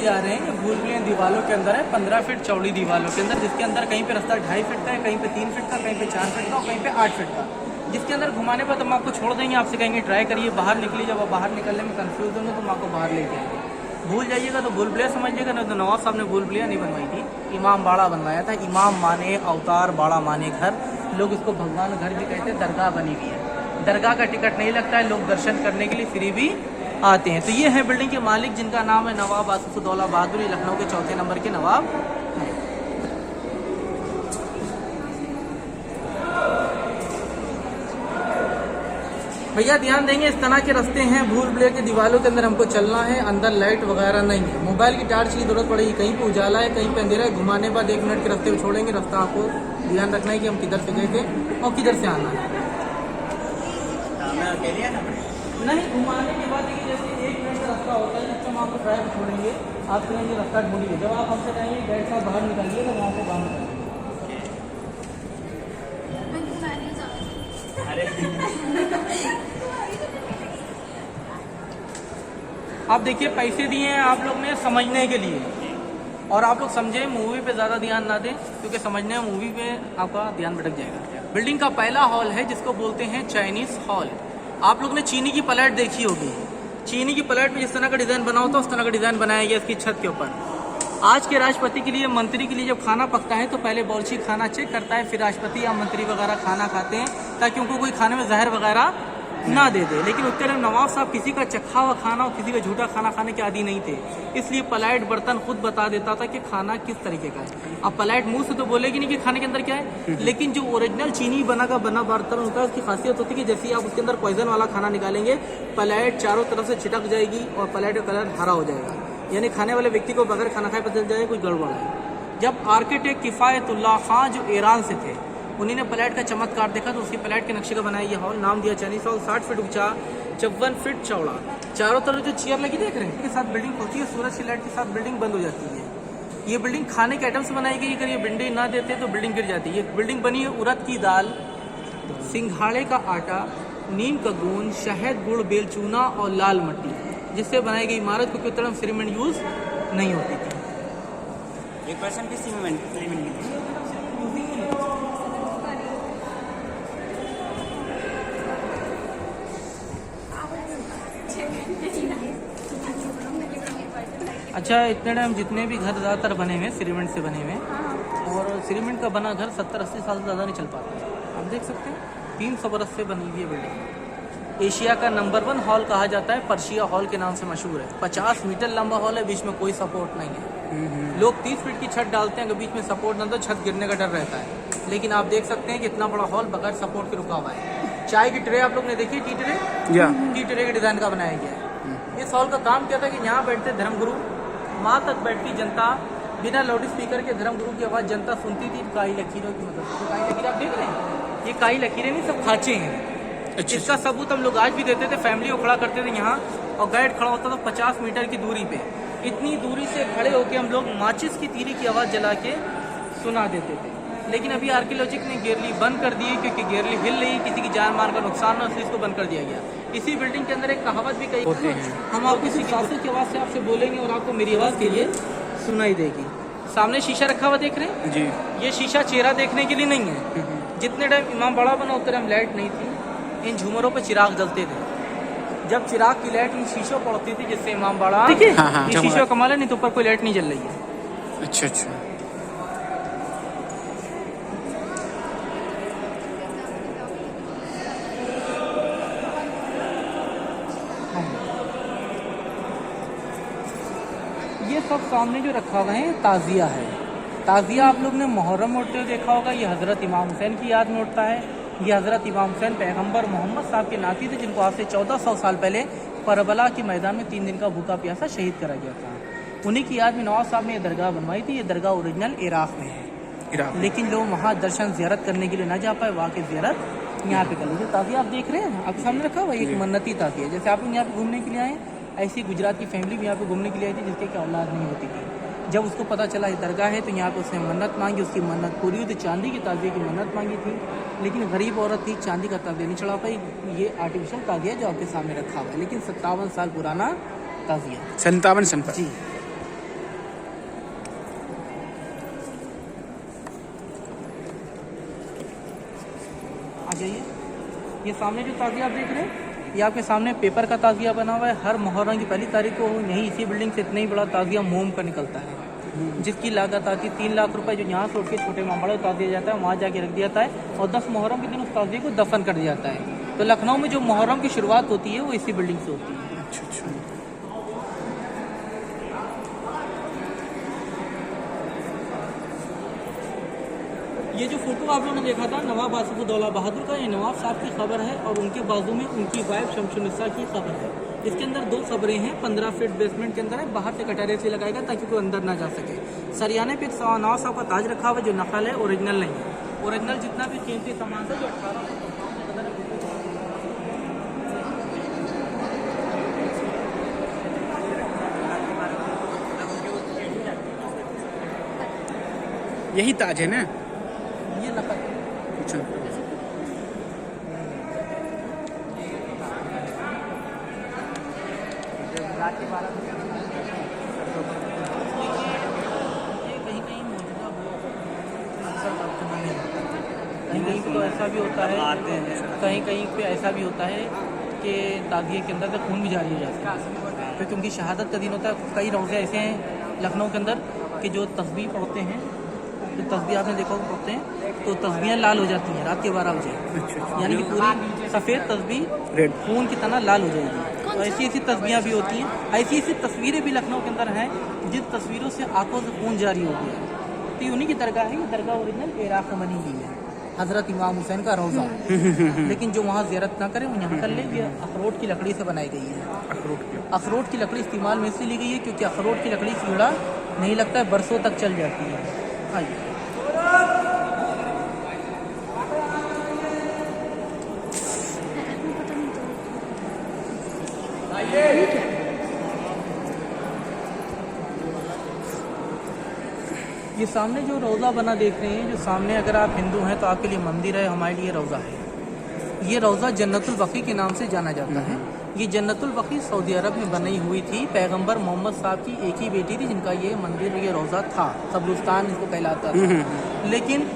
जा रहे हैं, ये भूल भुलैया दीवारों के अंदर है, 15 फीट चौड़ी दीवारों के अंदर, जिसके अंदर कहीं पे रास्ता 2.5 फीट का है, कहीं पे 3 फीट का, कहीं पे 4 फीट का और कहीं पे 8 फीट का। जिसके अंदर घुमाने पर तो हम आपको छोड़ देंगे, आपसे कहेंगे ट्राई करिए, बाहर निकलिए। जब आप बाहर निकलने में कंफ्यूज होंगे तो हम आपको बाहर ले जाएंगे। भूल जाइएगा तो भूल भुलैया समझिएगा, नहीं तो नवाब साहब ने भूल भुलैया नहीं बनवाई थी, इमाम बाड़ा बनवाया था। इमाम माने अवतार, बाड़ा माने घर, लोग इसको भगवान घर भी कहते हैं। दरगाह बनी हुई है, दरगाह का टिकट नहीं लगता है, लोग दर्शन करने के लिए फ्री भी आते हैं। तो ये है बिल्डिंग के मालिक, जिनका नाम है नवाब आसिफउद्दौला बहादुर, लखनऊ के 4थे नंबर के नवाब हैं। भैया ध्यान देंगे, इस तरह के रास्ते हैं, भूल भुलैया की दीवारों के अंदर हमको चलना है, अंदर लाइट वगैरह नहीं है। मोबाइल की टार्च की जरूरत पड़ेगी, कहीं पे उजाला है, कहीं पे अंधेरा है। घुमाने बाद 1 मिनट के रास्ते में छोड़ेंगे, रास्ता आपको ध्यान रखना है कि हम किधर से गए थे और किधर से आना है। नहीं, घुमाने के बाद देखिए जैसे 1 मिनट का रास्ता होता है, जिससे हम आपको ड्राइव छोड़ेंगे, आप कहेंगे रास्ता ढूंढिए। जब आप हमसे कहेंगे गाइड साहब बाहर निकालिए, तो वहाँ से बाहर निकालिए। आप देखिए, पैसे दिए हैं आप लोग ने समझने के लिए, और आप लोग समझे, मूवी पे ज़्यादा ध्यान ना दें, क्योंकि समझने में मूवी पे आपका ध्यान भटक जाएगा। बिल्डिंग का पहला हॉल है जिसको बोलते हैं चाइनीज़ हॉल। आप लोग ने चीनी की प्लेट देखी होगी, चीनी की प्लेट में जिस तरह का डिज़ाइन बना होता है उस तरह का डिज़ाइन बनाया गया इसकी छत के ऊपर। आज के राष्ट्रपति के लिए, मंत्री के लिए जब खाना पकता है तो पहले बावर्ची खाना चेक करता है, फिर राष्ट्रपति या मंत्री वगैरह खाना खाते हैं, ताकि उनको कोई खाने में जहर वगैरह ना दे दे। लेकिन उसके टाइम नवाब साहब किसी का चखा हुआ खाना और किसी का झूठा खाना खाने के आदी नहीं थे, इसलिए पलाइट बर्तन खुद बता देता था कि खाना किस तरीके का है। अब पलाइट मुंह से तो बोलेगी नहीं कि खाने के अंदर क्या है, लेकिन जो ओरिजिनल चीनी बना बर्तन होता है उसकी खासियत होती है कि जैसे ही आप उसके अंदर पॉइजन वाला खाना निकालेंगे, पलाइट चारों तरफ से छिटक जाएगी और पलाइट का कलर हरा हो जाएगा, यानी खाने वाले व्यक्ति को बगैर खाना खाए पता चल जाएगा कुछ गड़बड़ है। जब आर्किटेक्ट किफ़ायतुल्लाह खां जो ईरान से थे, उन्हीं ने प्लेट का चमत्कार देखा तो उसकी प्लेट के नक्शे का बनाया ये हॉल, नाम दिया चाइनीज हॉल। 60 फीट ऊंचा, 54 फीट चौड़ा, चारों तरफ जो चेयर लगी देख रहे हैं, इसके साथ बिल्डिंग होती है, सूरज की लाइट के साथ बिल्डिंग बंद हो जाती है। ये बिल्डिंग खाने के आइटम से बनाई गई, अगर ये बिल्डिंग ना देते तो बिल्डिंग गिर जाती है। ये बिल्डिंग बनी है उड़द की दाल, सिंघाड़े का आटा, नीम का गोंद, शहद, गुड़, बेल चूना और लाल मिट्टी, जिससे बनाई गई इमारत को कोई तरह सीमेंट यूज नहीं होती थी। 1% की सीमेंट अच्छा, इतने टाइम जितने भी घर ज़्यादातर बने हुए सीमेंट से बने हुए हैं, और सीमेंट का बना घर 70-80 साल से ज़्यादा नहीं चल पाता। आप देख सकते हैं 300 बरस से बनी हुई है बिल्डिंग। एशिया का नंबर 1 हॉल कहा जाता है, पर्शिया हॉल के नाम से मशहूर है। 50 मीटर लंबा हॉल है, बीच में कोई सपोर्ट नहीं है। लोग 30 फीट की छत डालते हैं, अगर बीच में सपोर्ट ना तो छत गिरने का डर रहता है, लेकिन आप देख सकते हैं कि इतना बड़ा हॉल बगैर सपोर्ट के रुका हुआ है। चाय की ट्रे आप लोग ने देखी, टी ट्रे, टी ट्रे के डिज़ाइन का बनाया गया है। इस हॉल का काम क्या था कि यहाँ बैठते धर्मगुरु, माँ तक बैठती जनता, बिना लाउड स्पीकर के धर्मगुरु की आवाज़ जनता सुनती थी। काई लकीरों की मदद से, काई लकीरें आप देख रहे हैं, ये काई लकीरें नहीं, सब खांचे हैं। अच्छा, इसका सबूत हम लोग आज भी देते थे। फैमिली को खड़ा करते थे यहाँ, और गाइड खड़ा होता था 50 मीटर की दूरी पे। इतनी दूरी से खड़े होकर हम लोग माचिस की तीली की आवाज़ जला के सुना देते थे। लेकिन अभी आर्कियोलॉजिक ने गेरली बंद कर दी है, क्योंकि गेरली हिल रही, किसी की जान माल का नुकसान ना, इसलिए इसको बंद कर दिया गया। इसी बिल्डिंग के अंदर एक कहावत भी कही होते हैं, हम आपको सिर्फ सासू की आवाज़ से आपसे बोलेंगे और आपको मेरी आवाज़ के लिए सुनाई देगी। सामने शीशा रखा हुआ देख रहे हैं जी, ये शीशा चेहरा देखने के लिए नहीं है। जितने टाइम इमाम बाड़ा बना उतने टाइम लाइट नहीं थी, इन झूमरों पर चिराग जलते थे। जब चिराग की लाइट इन शीशों पड़ती थी, जिससे इमाम बाड़ा, देखिए ये शीशों कमाल है, नहीं तो ऊपर कोई लाइट नहीं जल रही है। अच्छा, ये सब सामने जो रखा हुआ है ताज़िया है। ताज़िया आप लोग ने मुहर्रम उठते हुए देखा होगा, ये हज़रत इमाम हुसैन की याद में उठता है। ये हज़रत इमाम हुसैन पैगंबर मोहम्मद साहब के नाती थे, जिनको आज से 1400 साल पहले करबला के मैदान में 3 दिन का भूखा प्यासा शहीद करा गया था। उन्हीं की याद में नवाब साहब ने ये दरगाह बनवाई थी। ये दरगाह ओरिजिनल इराक़ में है, लेकिन लोग वहाँ दर्शन ज़ियारत करने के लिए ना जा पाए, वहाँ की ज़ियारत यहाँ पे कर लीजिए। ताज़िया आप देख रहे हैं, आपके सामने रखा हुआ एक मन्नती ताज़िया। जैसे आप लोग यहाँ पे घूमने के लिए आए, ऐसी गुजरात की फैमिली भी यहाँ पे घूमने के लिए आई थी, जिसके क्या औलाद नहीं होती थी। जब उसको पता चला ये दरगाह है, तो यहाँ पे उसने मन्नत मांगी, उसकी मन्नत पूरी हुई। तो चांदी की ताज़िए की मन्नत मांगी थी, लेकिन गरीब औरत थी, चांदी का ताज़िया नहीं चढ़ा पाई। ये आर्टिफिशियल ताज़िया जो आपके सामने रखा हुआ है, लेकिन 57 साल पुराना ताज़िया। 57 सन पर जी। ये सामने जो ताज़िया आप देख रहे हैं, ये आपके सामने पेपर का ताज़िया बना हुआ है। हर मुहर्रम की पहली तारीख को यहीं इसी बिल्डिंग से इतना ही बड़ा ताज़िया मोम का निकलता है, जिसकी लागत आती है 3 लाख रुपए, जो यहाँ से उठ के छोटे मामड़े उतार दिया जाता है, वहाँ जाके रख दिया जाता है और 10 मुहर्रम के दिन उस ताज़िए को दफन कर दिया जाता है। तो लखनऊ में जो मुहर्रम की शुरुआत होती है वो इसी बिल्डिंग से होती है। अच्छा। ये जो फोटो आप लोगों ने देखा था नवाब आसिफुद्दौला बहादुर का, ये नवाब साहब की खबर है और उनके बाजू में उनकी वाइफ शमशुन्निसा की खबर है। इसके अंदर 2 खबरें हैं, 15 फीट बेसमेंट के अंदर है, बाहर से कटहरे से लगाएगा ताकि कोई अंदर ना जा सके। सरियाने पे एक नवाब साहब का ताज रखा हुआ जो नकल है, ओरिजिनल नहीं है। ओरिजिनल जितना भी कीमती सामान था जो 18 यही ताज है ना? ये नकल। अच्छा। कहीं कहीं तो ऐसा भी होता है, कहीं कहीं पे ऐसा भी होता है कि ताज़िए के अंदर से खून भी जारी हो जाता है, क्योंकि उनकी शहादत का दिन होता है। कई रोज़े ऐसे हैं लखनऊ के अंदर कि जो तस्बीह पढ़ते हैं, जो तस्बीह आपने देखा पढ़ते हैं तो तस्बीहें लाल हो जाती हैं रात के 12 बजे, यानी कि पूरी सफ़ेद तस्बीह खून की तरह लाल हो जाएगी। तो ऐसी ऐसी तस्बीहें भी होती हैं, ऐसी ऐसी तस्वीरें भी लखनऊ के अंदर हैं जिन तस्वीरों से आंखों से खून जारी हो गया है। तो उन्हीं की दरगाह है, ये दरगाह ओरिजिनल इराक में बनी हुई है, हज़रत इमाम हुसैन का रोज़ा। लेकिन जो वहाँ ज़ियारत ना करे वो यहाँ कर ले। ये अखरोट की लकड़ी से बनाई गई है। अखरोट की लकड़ी इस्तेमाल में इसलिए ली गई है क्योंकि अखरोट की लकड़ी कीड़ा नहीं लगता है, बरसों तक चल जाती है। आइए ये सामने जो रोज़ा बना देख रहे हैं, जो सामने अगर आप हिंदू हैं तो आपके लिए मंदिर है, हमारे लिए रोज़ा है। ये रोज़ा जन्नतुल बकी के नाम से जाना जाता है। ये जन्नतुल बकी सऊदी अरब में बनी हुई थी। पैगंबर मोहम्मद साहब की एक ही बेटी थी जिनका ये मंदिर, ये रोज़ा था, कब्रिस्तान इसको कहलाता था। लेकिन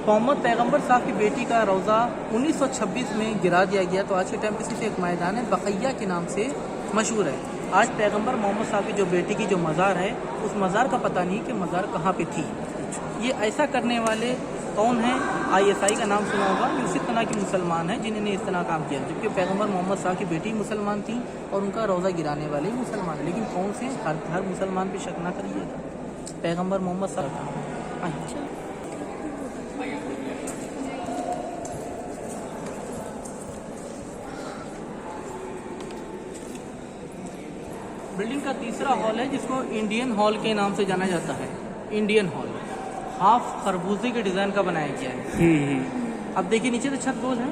मोहम्मद पैगंबर साहब की बेटी का रोज़ा 1926 में गिरा दिया गया। तो आज के टाइम पे सिर्फ एक मैदान है बकैया के नाम से मशहूर है। आज पैगंबर मोहम्मद साहब की जो बेटी की जो मज़ार है, उस मज़ार का पता नहीं कि मज़ार कहाँ पे थी। ये ऐसा करने वाले कौन हैं? ISI का नाम सुना होगा। ये उसी तरह के मुसलमान हैं जिन्होंने इस तरह काम किया, जबकि पैगंबर मोहम्मद साहब की बेटी मुसलमान थी और उनका रोज़ा गिराने वाले मुसलमान। लेकिन कौन से? हर मुसलमान पे शक ना करिएगा, पैगंबर मोहम्मद साहब। बिल्डिंग का तीसरा हॉल है जिसको इंडियन हॉल के नाम से जाना जाता है। इंडियन हॉल हाफ खरबूजे के डिज़ाइन का बनाया गया है। अब देखिए नीचे से छत गोल है।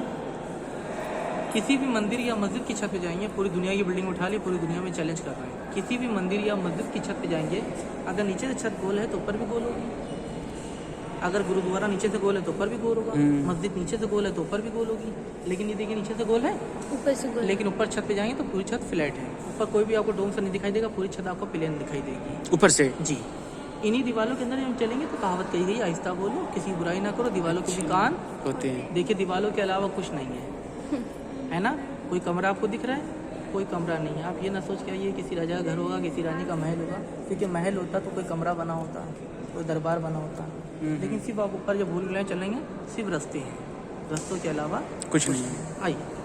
किसी भी मंदिर या मस्जिद की छत पे जाएंगे, पूरी दुनिया की बिल्डिंग उठा ली, पूरी दुनिया में चैलेंज कर रहे हैं। किसी भी मंदिर या मस्जिद की छत पे जाएंगे, अगर नीचे से छत गोल है तो ऊपर भी गोल होगी। अगर गुरुद्वारा नीचे से गोल है तो ऊपर भी गोल होगा, मस्जिद नीचे से गोल है तो ऊपर भी गोल होगी। लेकिन ये देखिए नीचे से गोल है, ऊपर से गोल, लेकिन ऊपर छत पे जाएंगे तो पूरी छत फ्लैट है। ऊपर कोई भी आपको डोम से नहीं दिखाई देगा, पूरी छत आपको प्लेन दिखाई देगी ऊपर से जी। इन्हीं दीवालों के अंदर हम चलेंगे तो कहावत कही गई, आहिस्ता बोलो, किसी बुराई ना करो, दीवालों के भी कान होते हैं। देखिए दीवालों के अलावा कुछ नहीं है ना? कोई कमरा आपको दिख रहा है? कोई कमरा नहीं है। आप ये ना सोच के आइए किसी राजा का घर होगा, किसी रानी का महल होगा, क्योंकि महल होता तो कोई कमरा बना होता, कोई दरबार बना होता। लेकिन सिर्फ आप ऊपर जब भूल गए चलेंगे, सिर्फ रास्ते हैं, रास्तों के अलावा कुछ नहीं है। आइए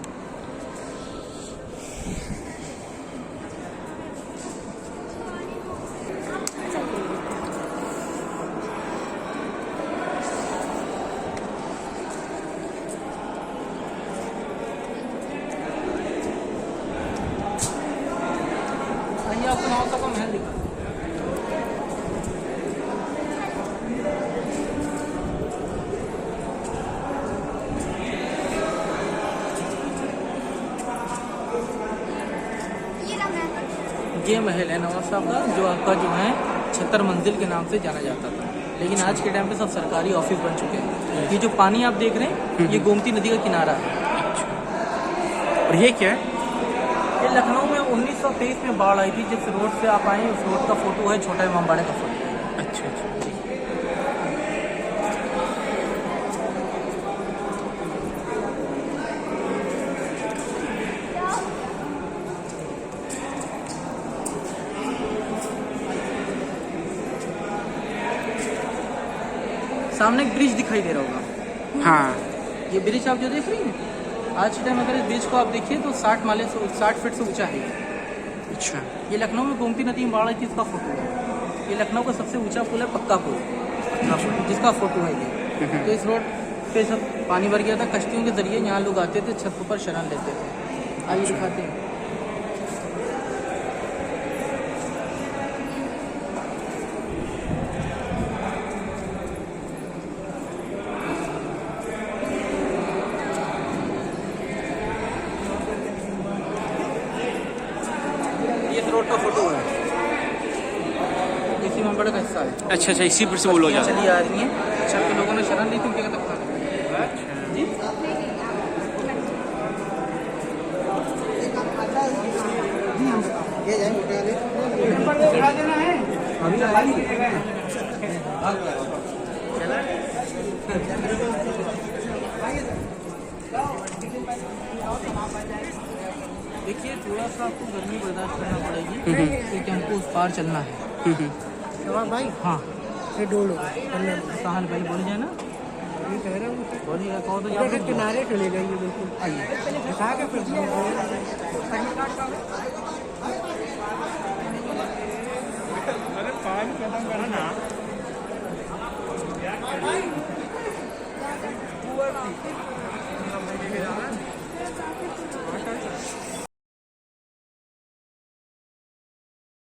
आपको नौ का महल दिखा। ये महल है नवाब साहब का, जो आपका जो है 76 मंजिल के नाम से जाना जाता था। लेकिन आज के टाइम पे सब सरकारी ऑफिस बन चुके हैं। ये जो पानी आप देख रहे हैं, ये गोमती नदी का किनारा है। और ये क्या है? ये लखनऊ में 1923 में बाढ़ आई थी। जिस रोड से आप आए उस रोड का फोटो है, छोटा इमाम बाड़े का फोटो है। अच्छा अच्छा। सामने एक ब्रिज दिखाई दे रहा होगा। हाँ। ये ब्रिज आप जो देख रही हैं, आज के टाइम अगर इस ब्रिज को आप देखिए तो 60 फीट से ऊंचा है। अच्छा। ये लखनऊ में गोमती नदी में बाढ़ आई थी, इसका फोटो है। ये लखनऊ का सबसे ऊंचा पुल है, पक्का पुल, जिसका फोटो है ये। तो इस रोड पे सब पानी भर गया था, कश्तियों के जरिए यहाँ लोग आते थे, छत पर शरण लेते थे। आइए दिखाते हैं। ये इस रोड का फोटो है, इसी में बड़ा का हिस्सा है। अच्छा अच्छा, इसी पर से वो लोग जाते हैं। चली आ रही हैं, छत के लोगों ने शरण ली थी, उनके तक जी। ये जाए दिखा देना है। देखिए थोड़ा सा आपको गर्मी बर्दाश्त करना पड़ेगी, क्योंकि हमको उस पार चलना है। भाई हाँ, ये डोल हो गया कहाँ भाई, बोल जाए ना, बोलिए कहो तो यहाँ पे किनारे चले गए। बिल्कुल आइए दिखा के फिर ना।